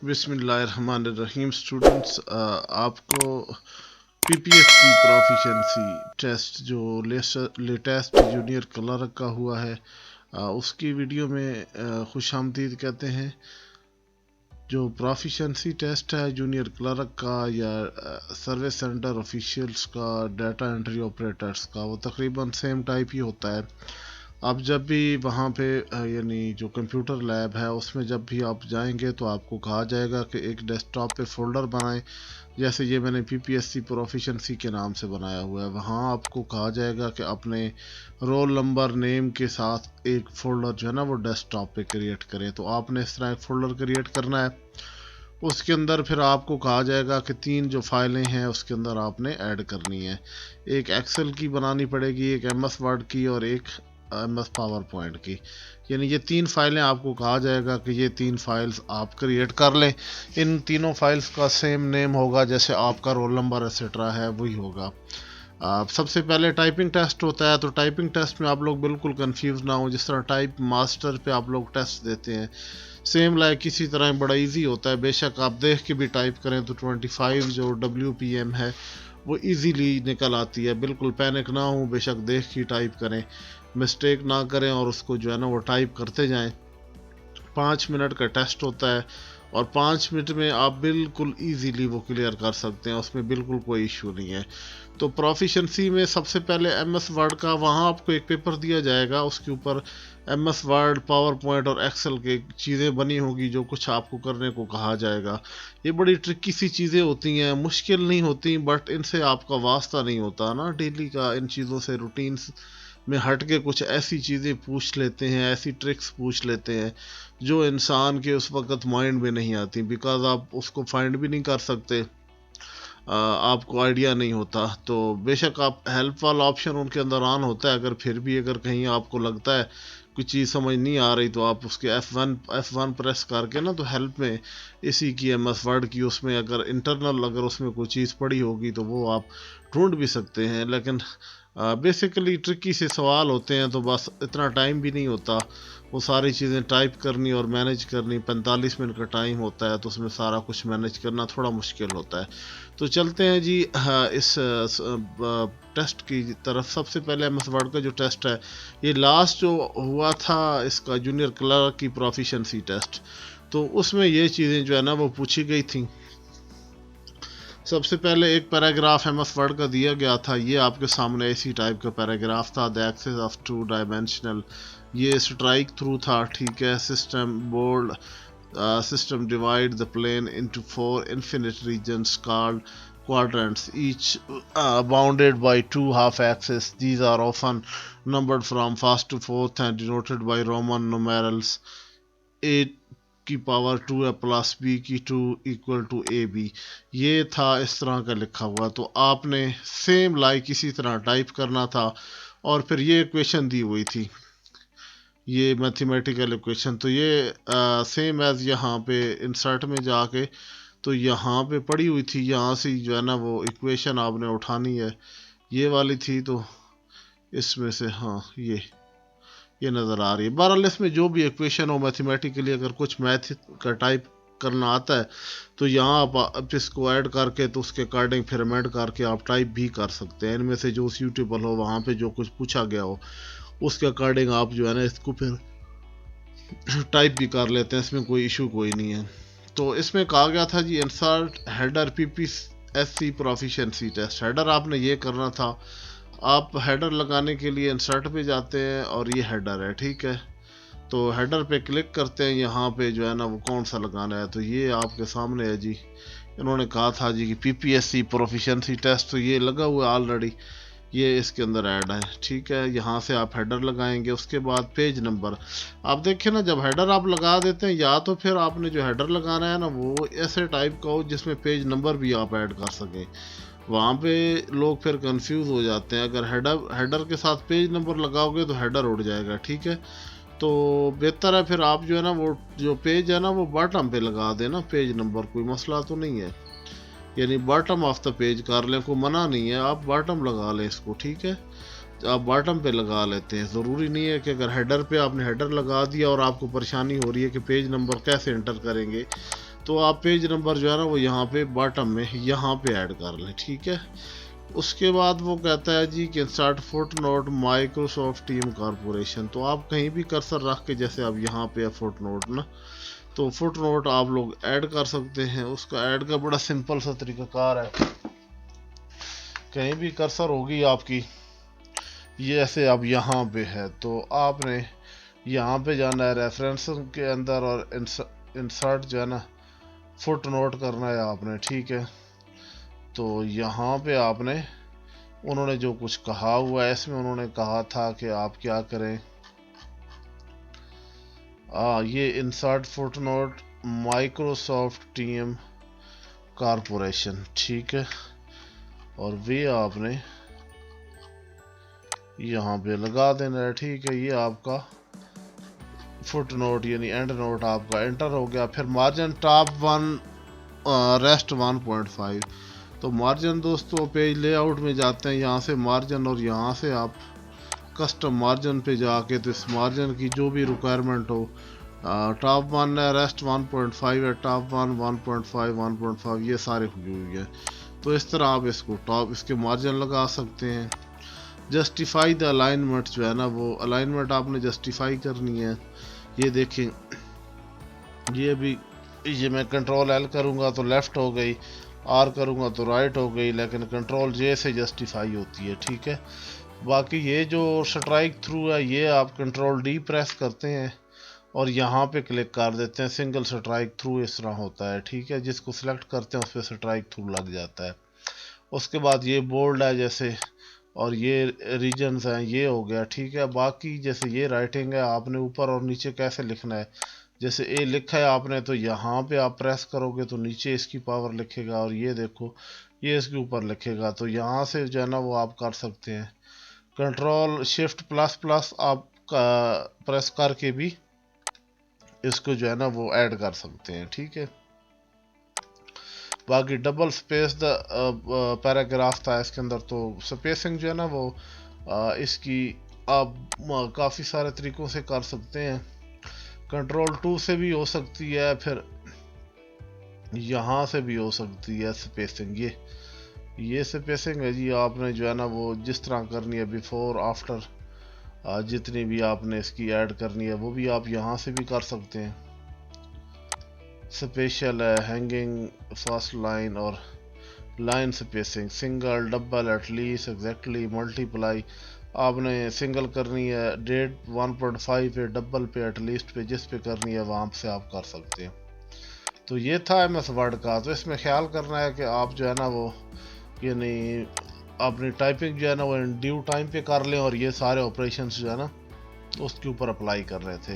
बिस्मिल्लाहिर्रहमानिर्रहीम स्टूडेंट्स, आपको PPSC proficiency test जो लेटेस्ट जूनियर क्लर्क का हुआ है, उसकी वीडियो में खुशामदीद कहते हैं। जो प्रोफिशिएंसी टेस्ट है जूनियर क्लर्क का या सर्विस सेंटर ऑफिशियल्स का, डाटा एंट्री ऑपरेटर्स का, वो तकरीबन सेम टाइप ही होता है। आप जब भी वहाँ पे यानी जो कंप्यूटर लैब है उसमें जब भी आप जाएंगे तो आपको कहा जाएगा कि एक डेस्कटॉप पे फ़ोल्डर बनाएं। जैसे ये मैंने पीपीएससी प्रोफिशिएंसी के नाम से बनाया हुआ है। वहाँ आपको कहा जाएगा कि अपने रोल नंबर नेम के साथ एक फ़ोल्डर जो है ना वो डेस्कटॉप पे क्रिएट करें। तो आपने इस तरह एक फ़ोल्डर क्रिएट करना है। उसके अंदर फिर आपको कहा जाएगा कि 3 जो फाइलें हैं उसके अंदर आपने ऐड करनी है। एक एक्सेल की बनानी पड़ेगी, एक एमएस वर्ड की और एक एमएस पावर पॉइंट की। यानी ये 3 फाइलें आपको कहा जाएगा कि ये 3 फाइल्स आप क्रिएट कर लें। इन तीनों फाइल्स का सेम नेम होगा, जैसे आपका रोल नंबर एक्सेट्रा है वही होगा। सबसे पहले टाइपिंग टेस्ट होता है। तो टाइपिंग टेस्ट में आप लोग बिल्कुल कंफ्यूज ना हो। जिस तरह टाइप मास्टर पे आप लोग टेस्ट देते हैं, सेम लाइक इसी तरह बड़ा इजी होता है। बेशक आप देख के भी टाइप करें तो 25 जो WPM है वो इजीली निकल आती है। बिल्कुल पैनिक ना हो, बेशक देख के टाइप करें, मिस्टेक ना करें और उसको जो है ना वो टाइप करते जाएं। 5 मिनट का टेस्ट होता है और 5 मिनट में आप बिल्कुल इजीली वो क्लियर कर सकते हैं, उसमें बिल्कुल कोई इशू नहीं है। तो प्रोफिशिएंसी में सबसे पहले एमएस वर्ड का, वहाँ आपको एक पेपर दिया जाएगा, उसके ऊपर एमएस वर्ड, पावर पॉइंट और एक्सेल की चीज़ें बनी होगी जो कुछ आपको करने को कहा जाएगा। ये बड़ी ट्रिकी सी चीज़ें होती हैं, मुश्किल नहीं होती, बट इनसे आपका वास्ता नहीं होता ना डेली का। इन चीज़ों से रूटीन्स में हट के कुछ ऐसी चीज़ें पूछ लेते हैं, ऐसी ट्रिक्स पूछ लेते हैं जो इंसान के उस वक़्त माइंड में नहीं आती, बिकॉज़ आप उसको फाइंड भी नहीं कर सकते, आपको आइडिया नहीं होता। तो बेशक आप हेल्प वाला ऑप्शन उनके अंदर ऑन होता है। अगर फिर भी अगर कहीं आपको लगता है कुछ चीज़ समझ नहीं आ रही तो आप उसके F1 प्रेस करके ना, तो हेल्प में इसी की एमएस वर्ड की, उसमें अगर इंटरनल अगर उसमें कोई चीज़ पड़ी होगी तो वो आप ढूंढ भी सकते हैं। लेकिन बेसिकली ट्रिकी से सवाल होते हैं, तो बस इतना टाइम भी नहीं होता वो सारी चीज़ें टाइप करनी और मैनेज करनी। 45 मिनट का टाइम होता है तो उसमें सारा कुछ मैनेज करना थोड़ा मुश्किल होता है। तो चलते हैं जी इस टेस्ट की तरफ। सबसे पहले एमएस वर्ड का जो टेस्ट है, ये लास्ट जो हुआ था इसका जूनियर क्लर्क की प्रोफिशिएंसी टेस्ट, तो उसमें ये चीज़ें जो है ना वो पूछी गई थी। सबसे पहले एक पैराग्राफ एमएस वर्ड का दिया गया था। ये आपके सामने इसी टाइप का पैराग्राफ था। द एक्सेस ऑफ 2 डायमेंशनल, ये स्ट्राइक थ्रू था, ठीक है। System board system divide the plane into 4 infinite regions called quadrants, each bounded by 2 half axes. These are often numbered from first to fourth and denoted by Roman numerals a की power 2a plus b की 2 equal to ab। ये था इस तरह का लिखा हुआ। तो आपने सेम लाइक इसी तरह टाइप करना था और फिर ये इक्वेशन दी हुई थी, ये मैथमेटिकल इक्वेशन। तो ये सेम एज यहाँ पे इंसर्ट में जाके तो यहाँ पे पड़ी हुई थी, यहाँ से जो है ना वो इक्वेशन आपने उठानी है। ये वाली थी तो इसमें से हाँ ये नज़र आ रही है। बहरहाल इसमें जो भी इक्वेशन हो मैथमेटिकली, अगर कुछ मैथ का टाइप करना आता है तो यहाँ आप इसको ऐड करके तो उसके अकॉर्डिंग फिर अमेंड करके आप टाइप भी कर सकते हैं। इनमें से जो सूटेबल हो, वहाँ पे जो कुछ पूछा गया हो उसके अकॉर्डिंग आप जो है ना इसको फिर टाइप भी कर लेते हैं, इसमें कोई इशू कोई नहीं है। तो इसमें कहा गया था जी insert header PPSC proficiency test. Header आपने ये करना था। आप हेडर लगाने के लिए इंसर्ट पे जाते हैं और ये हेडर है, ठीक है। तो हेडर पे क्लिक करते हैं, यहाँ पे जो है ना वो कौन सा लगाना है, तो ये आपके सामने है जी। इन्होंने कहा था जी कि पीपीएससी प्रोफिशिएंसी टेस्ट, तो ये लगा हुआ है ऑलरेडी, ये इसके अंदर ऐड है, ठीक है। यहाँ से आप हेडर लगाएंगे। उसके बाद पेज नंबर, आप देखिए ना जब हेडर आप लगा देते हैं, या तो फिर आपने जो हेडर लगाना है ना वो ऐसे टाइप का हो जिसमें पेज नंबर भी आप ऐड कर सकें। वहाँ पे लोग फिर कंफ्यूज हो जाते हैं। अगर हेडर के साथ पेज नंबर लगाओगे तो हेडर उड़ जाएगा, ठीक है। तो बेहतर है फिर आप जो है ना वो जो पेज है ना वो बॉटम पे लगा देना पेज नंबर, कोई मसला तो नहीं है। यानी बॉटम ऑफ द पेज कर लें, कोई मना नहीं है, आप बॉटम लगा लें इसको, ठीक है। आप बॉटम पे लगा लेते हैं। ज़रूरी नहीं है कि अगर हेडर पे आपने हेडर लगा दिया और आपको परेशानी हो रही है कि पेज नंबर कैसे एंटर करेंगे, تو آپ پیج نمبر جو ہے نا وہ یہاں پہ باٹم میں یہاں پہ ایڈ کر لیں، ٹھیک ہے۔ اس کے بعد وہ کہتا ہے جی کہ insert footnote Microsoft team corporation, تو آپ کہیں بھی کرسر رکھ کے، جیسے اب یہاں پہ ہے فٹ نوٹ نا، تو فٹ نوٹ آپ لوگ ایڈ کر سکتے ہیں۔ اس کا ایڈ کا بڑا سمپل سا طریقہ کار ہے، کہیں بھی کرسر ہوگی آپ کی، یہ ایسے اب یہاں پہ ہے تو آپ نے یہاں پہ جانا ہے ریفرنس کے اندر اور انسرٹ جو ہے نا فٹ نوٹ کرنا ہے آپ نے، ٹھیک ہے۔ تو یہاں پہ آپ نے انہوں نے جو کچھ کہا ہوا ہے، اس میں انہوں نے کہا تھا کہ آپ کیا کریں، یہ insert footnote Microsoft team corporation, ٹھیک ہے، اور وہ آپ نے یہاں پہ لگا دینا ہے، ٹھیک ہے۔ یہ آپ کا فٹ نوٹ یعنی اینڈ نوٹ آپ کا انٹر ہو گیا۔ پھر مارجن ٹاپ 1 ریسٹ 1.5، تو مارجن دوستو پیج لے آؤٹ میں جاتے ہیں، یہاں سے مارجن، اور یہاں سے آپ کسٹم مارجن پہ جا کے تو اس مارجن کی جو بھی ریکوائرمنٹ ہو، ٹاپ 1 ہے، ریسٹ 1.5 ہے، ٹاپ 1 1.5 1.5 یہ سارے ہوئی ہوئی ہے، تو اس طرح آپ اس کو ٹاپ اس کے مارجن لگا سکتے ہیں۔ جسٹیفائی دا الائنمنٹ جو ہے نا، وہ الائنمنٹ آپ نے جسٹیفائی کرنی ہے۔ یہ دیکھیں، یہ بھی یہ میں کنٹرول ایل کروں گا تو لیفٹ ہو گئی، آر کروں گا تو رائٹ ہو گئی، لیکن کنٹرول جے سے جسٹیفائی ہوتی ہے، ٹھیک ہے۔ باقی یہ جو سٹرائک تھرو ہے، یہ آپ کنٹرول ڈی پریس کرتے ہیں اور یہاں پہ کلک کر دیتے ہیں، سنگل سٹرائک تھرو اس طرح ہوتا ہے، ٹھیک ہے۔ جس کو سلیکٹ کرتے ہیں اس پہ سٹرائک تھرو لگ جاتا ہے۔ اس کے بعد یہ بولڈ ہے جیسے، اور یہ ریجنز ہیں، یہ ہو گیا، ٹھیک ہے۔ باقی جیسے یہ رائٹنگ ہے، آپ نے اوپر اور نیچے کیسے لکھنا ہے، جیسے اے لکھا ہے آپ نے تو یہاں پہ آپ پریس کرو گے تو نیچے اس کی پاور لکھے گا، اور یہ دیکھو یہ اس کے اوپر لکھے گا، تو یہاں سے جو ہے نا وہ آپ کر سکتے ہیں۔ کنٹرول شفٹ پلس پلس آپ کا پریس کر کے بھی اس کو جو ہے نا وہ ایڈ کر سکتے ہیں، ٹھیک ہے۔ باقی ڈبل سپیس دا پیراگراف تھا اس کے اندر، تو سپیسنگ جو ہے نا وہ اس کی آپ کافی سارے طریقوں سے کر سکتے ہیں۔ کنٹرول 2 سے بھی ہو سکتی ہے، پھر یہاں سے بھی ہو سکتی ہے سپیسنگ، یہ سپیسنگ ہے جی، آپ نے جو ہے نا وہ جس طرح کرنی ہے، بیفور آفٹر جتنی بھی آپ نے اس کی ایڈ کرنی ہے وہ بھی آپ یہاں سے بھی کر سکتے ہیں۔ اسپیشل ہے، ہینگنگ فاسٹ لائن اور line spacing, single, double, at least, exactly, multiply, آپ نے سنگل کرنی ہے ڈیٹ 1.5 پہ، ڈبل پہ، ایٹ لیسٹ پہ، جس پہ کرنی ہے وہاں سے آپ کر سکتے ہیں۔ تو یہ تھا ایم ایس ورڈ کا۔ تو اس میں خیال کرنا ہے کہ آپ جو ہے نا وہ یعنی اپنی ٹائپنگ جو ہے نا وہ ڈیو ٹائم پہ کر لیں، اور یہ سارے آپریشنس جو ہے نا اس کے اوپر اپلائی کر رہے تھے۔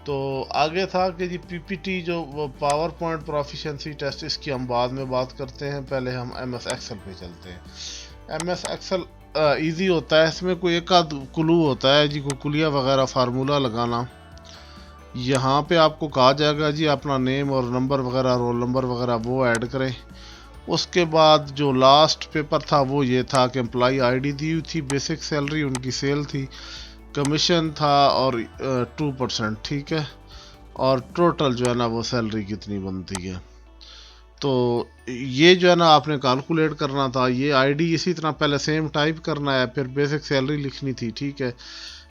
تو آگے تھا کہ جی پی پی ٹی جو پاور پوائنٹ پروفیشنسی ٹیسٹ، اس کی ہم بعد میں بات کرتے ہیں، پہلے ہم ایم ایس ایکسل پہ چلتے ہیں۔ ایم ایس ایکسل ایزی ہوتا ہے، اس میں کوئی ایک آدھ کلو ہوتا ہے جی، کو کلیہ وغیرہ فارمولہ لگانا۔ یہاں پہ آپ کو کہا جائے گا جی اپنا نیم اور نمبر وغیرہ، رول نمبر وغیرہ وہ ایڈ کریں۔ اس کے بعد جو لاسٹ پیپر تھا وہ یہ تھا کہ امپلائی آئی ڈی دی ہوئی تھی، بیسک سیلری ان کی سیل تھی، کمیشن تھا اور 2%، ٹھیک ہے، اور ٹوٹل جو ہے نا وہ سیلری کتنی بنتی ہے۔ تو یہ جو ہے نا آپ نے کیلکولیٹ کرنا تھا، یہ آئی ڈی اسی طرح پہلے سیم ٹائپ کرنا ہے، پھر بیسک سیلری لکھنی تھی، ٹھیک ہے۔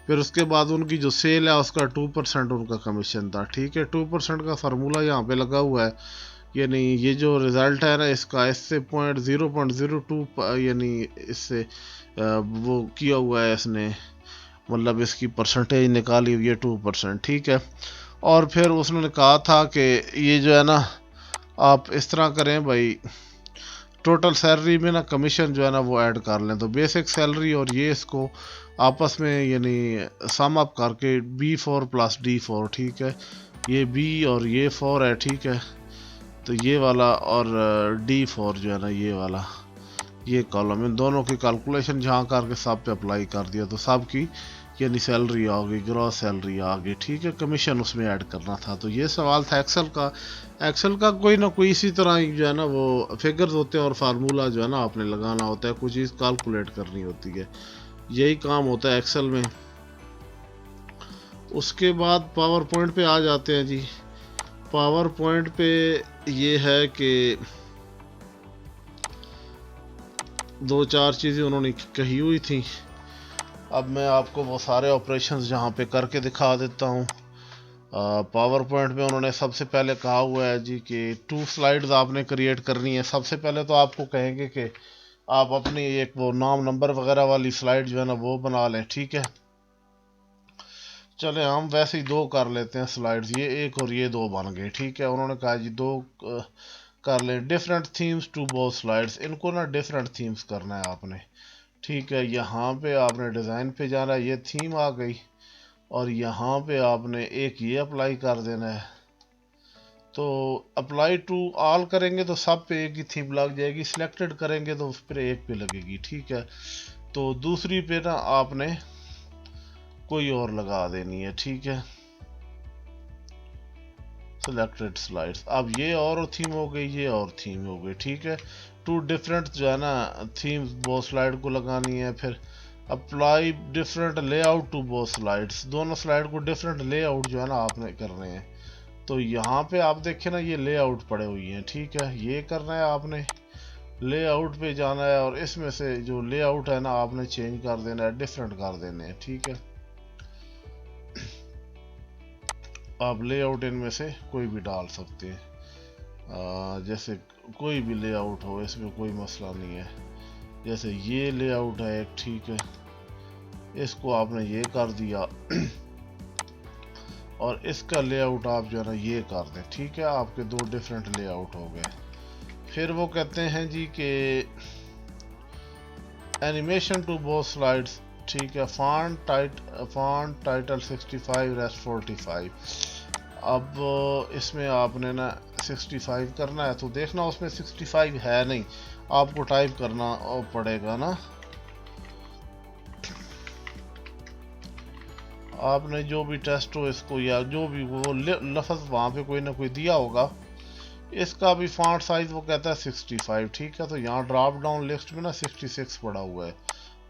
پھر اس کے بعد ان کی جو سیل ہے اس کا 2% ان کا کمیشن تھا، ٹھیک ہے۔ 2% کا فارمولہ یہاں پہ لگا ہوا ہے، یعنی یہ جو رزلٹ ہے نا اس کا، اس سے 0.02 یعنی اس سے وہ کیا ہوا ہے اس نے، مطلب اس کی پرسنٹیج نکالی ہوئی ہے 2%، ٹھیک ہے۔ اور پھر اس نے کہا تھا کہ یہ جو ہے نا آپ اس طرح کریں بھائی، ٹوٹل سیلری میں نا کمیشن جو ہے نا وہ ایڈ کر لیں، تو بیسک سیلری اور یہ اس کو آپس میں یعنی سم اپ کر کے B4 + D4، ٹھیک ہے، یہ B اور یہ 4 ہے، ٹھیک ہے، تو یہ والا اور D4 جو ہے نا یہ والا، یہ کالم، ان دونوں کی کیلکولیشن جہاں کر کے سب پہ اپلائی کر دیا، تو سب کی یعنی سیلری آ گئی، گراس سیلری آ گئی، ٹھیک ہے۔ کمیشن اس میں ایڈ کرنا تھا۔ تو یہ سوال تھا ایکسل کا۔ ایکسل کا کوئی نہ کوئی اسی طرح جو ہے نا وہ فگرز ہوتے ہیں اور فارمولہ جو ہے نا آپ نے لگانا ہوتا ہے، کوئی چیز کیلکولیٹ کرنی ہوتی ہے، یہی کام ہوتا ہے ایکسل میں۔ اس کے بعد پاور پوائنٹ پہ آ جاتے ہیں جی۔ पावर पॉइंट पे ये है कि दो चार चीज़ें उन्होंने कही हुई थी। अब मैं आपको वो सारे ऑपरेशंस जहाँ पे करके दिखा देता हूँ। पावर पॉइंट में उन्होंने सबसे पहले कहा हुआ है जी कि 2 स्लाइड्स आपने क्रिएट करनी है। सबसे पहले तो आपको कहेंगे कि आप अपनी एक वो नाम नंबर वगैरह वाली स्लाइड जो है ना वो बना लें, ठीक है। चले हम वैसे ही 2 कर लेते हैं स्लाइड्स, ये एक और ये 2 बन गए, ठीक है। उन्होंने कहा जी 2 कर लें। Different themes to both slides, इनको ना डिफरेंट थीम्स करना है आपने, ठीक है। यहाँ पे आपने डिज़ाइन पे जाना है, ये थीम आ गई, और यहाँ पे आपने एक ये अप्लाई कर देना है। तो अप्लाई टू ऑल करेंगे तो सब पे एक ही थीम लग जाएगी, सिलेक्टेड करेंगे तो उस पर एक पे लगेगी, ठीक है। तो दूसरी पे ना आपने कोई और लगा देनी है, ठीक है। सिलेक्टेड स्लाइड्स, अब ये और थीम हो गई, ये और थीम हो गई, ठीक है। 2 डिफरेंट जो है ना थीम्स वो स्लाइड को लगानी है। फिर apply different layout to both slides, दोनों स्लाइड को डिफरेंट लेआउट जो है ना आपने करने हैं। तो यहाँ पे आप देखें ना ये लेआउट पड़े हुई हैं, ठीक है। ये करना है आपने, लेआउट पे जाना है और इसमें से जो लेआउट है ना आपने चेंज कर देना है, डिफरेंट कर देने हैं, ठीक है। आप लेआउट इनमें से कोई भी डाल सकते हैं, जैसे कोई भी लेआउट हो, इसमें कोई मसला नहीं है। जैसे ये लेआउट है एक, ठीक है, इसको आपने ये कर दिया और इसका लेआउट आप जो है ना ये कर दें, ठीक है। आपके 2 डिफरेंट लेआउट हो गए। फिर वो कहते हैं जी कि एनिमेशन टू बोथ स्लाइड्स, ठीक है। Font title 65 rest 45। अब इसमें आपने ना 65 करना है, तो देखना उसमें 65 है नहीं, आपको टाइप करना पड़ेगा ना। आपने जो भी टेस्ट हो इसको या जो भी वो लफ्ज़ वहाँ पे कोई ना कोई दिया होगा, इसका भी फॉन्ट साइज वो कहता है 65, ठीक है। तो यहाँ ड्रॉप डाउन लिस्ट में ना 66 पड़ा हुआ है,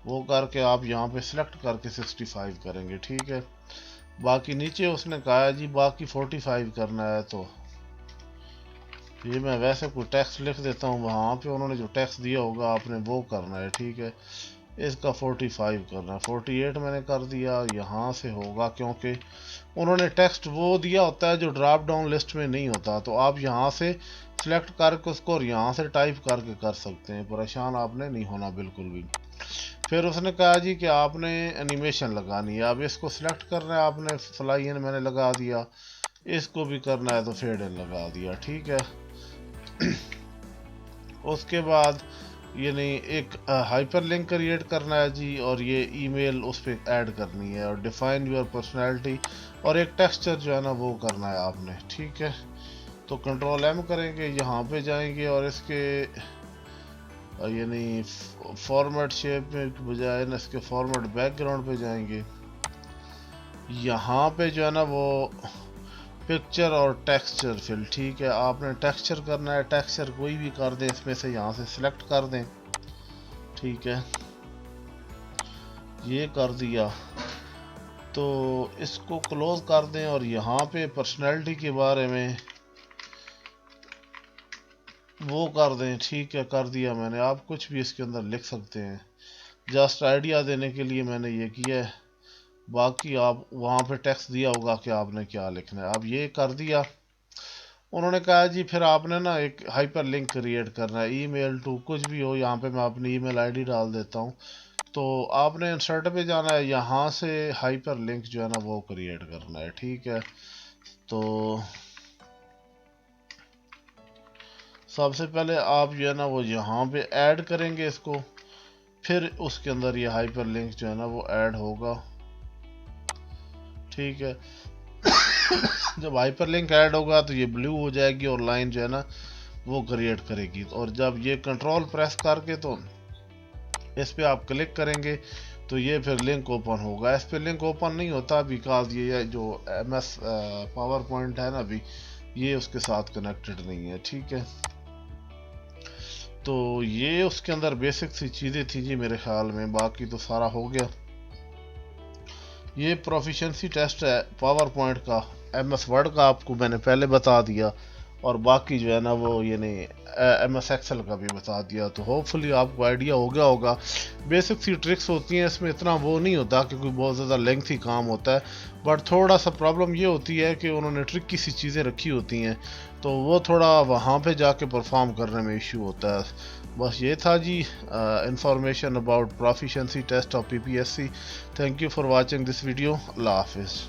वो करके आप यहाँ पे सिलेक्ट करके 65 करेंगे, ठीक है। बाकी नीचे उसने कहा है जी बाकी 45 करना है, तो ये मैं वैसे कोई टेक्स्ट लिख देता हूँ, वहाँ पे उन्होंने जो टेक्स्ट दिया होगा आपने वो करना है, ठीक है। इसका 45 करना है, 48 मैंने कर दिया। यहाँ से होगा क्योंकि उन्होंने टेक्स्ट वो दिया होता है जो ड्रॉप डाउन लिस्ट में नहीं होता, तो आप यहाँ से सिलेक्ट करके उसको और यहाँ से टाइप करके कर सकते हैं, परेशान आपने नहीं होना बिल्कुल भी। फिर उसने कहा जी कि आपने एनिमेशन लगानी है, अब इसको सिलेक्ट करना है आपने, फ्लाई इन मैंने लगा दिया, इसको भी करना है तो फेड इन लगा दिया, ठीक है। उसके बाद ये नहीं एक हाइपर लिंक क्रिएट करना है जी, और ये ईमेल उस पर ऐड करनी है, और डिफाइन योर पर्सनैलिटी, और एक टेक्सचर जो है ना वो करना है आपने, ठीक है। तो कंट्रोल एम करेंगे, यहाँ पे जाएंगे और इसके ये नहीं फॉर्मेट शेप में बजाय ना इसके फॉर्मेट बैकग्राउंड पे जाएंगे। यहाँ पे जो है ना वो पिक्चर और टेक्सचर फिल, ठीक है। आपने टेक्सचर करना है, टेक्सचर कोई भी कर दें इसमें से, यहाँ से सिलेक्ट कर दें, ठीक है। ये कर दिया तो इसको क्लोज कर दें, और यहाँ पे पर्सनैलिटी के बारे में वो कर दें, ठीक है। कर दिया मैंने, आप कुछ भी इसके अंदर लिख सकते हैं, जस्ट आइडिया देने के लिए मैंने ये किया है। बाकी आप वहाँ पे टेक्स्ट दिया होगा कि आपने क्या लिखना है। अब ये कर दिया। उन्होंने कहा जी फिर आपने ना एक हाइपर लिंक क्रिएट करना है, ईमेल टू कुछ भी हो, यहाँ पे मैं अपनी ईमेल आईडी डाल देता हूँ। तो आपने इंसर्ट पे जाना है, यहाँ से हाइपर लिंक जो है ना वो क्रिएट करना है, ठीक है। तो सबसे पहले आप जो है ना वो यहाँ पे ऐड करेंगे इसको, फिर उसके अंदर ये हाइपर लिंक जो है ना वो ऐड होगा, ठीक है। जब हाइपर लिंक ऐड होगा तो ये ब्लू हो जाएगी और लाइन जो है ना वो क्रिएट करेगी। और जब ये कंट्रोल प्रेस करके तो इस पे आप क्लिक करेंगे तो ये फिर लिंक ओपन होगा। इस पे लिंक ओपन नहीं होता बिकॉज ये जो MS पावर पॉइंट है ना अभी ये उसके साथ कनेक्टेड नहीं है, ठीक है। तो ये उसके अंदर बेसिक सी चीज़ें थी जी मेरे ख्याल में, बाकी तो सारा हो गया। ये प्रोफिशिएंसी टेस्ट है पावर पॉइंट का, ایم ایس ورڈ کا آپ کو میں نے پہلے بتا دیا، اور باقی جو ہے نا وہ یعنی ایم ایس ایکسل کا بھی بتا دیا. تو ہوپ فلی آپ کو آئیڈیا ہو گیا ہوگا. بیسک سی ٹرکس ہوتی ہیں اس میں، اتنا وہ نہیں ہوتا کہ کوئی بہت زیادہ لینتھی کام ہوتا ہے، بٹ تھوڑا سا پرابلم یہ ہوتی ہے کہ انہوں نے ٹرک کی سی چیزیں رکھی ہوتی ہیں، تو وہ تھوڑا وہاں پہ جا کے پرفارم کرنے میں ایشو ہوتا ہے. بس یہ تھا جی information about proficiency test of P P S C. Thank you for watching this video. اللہ حافظ.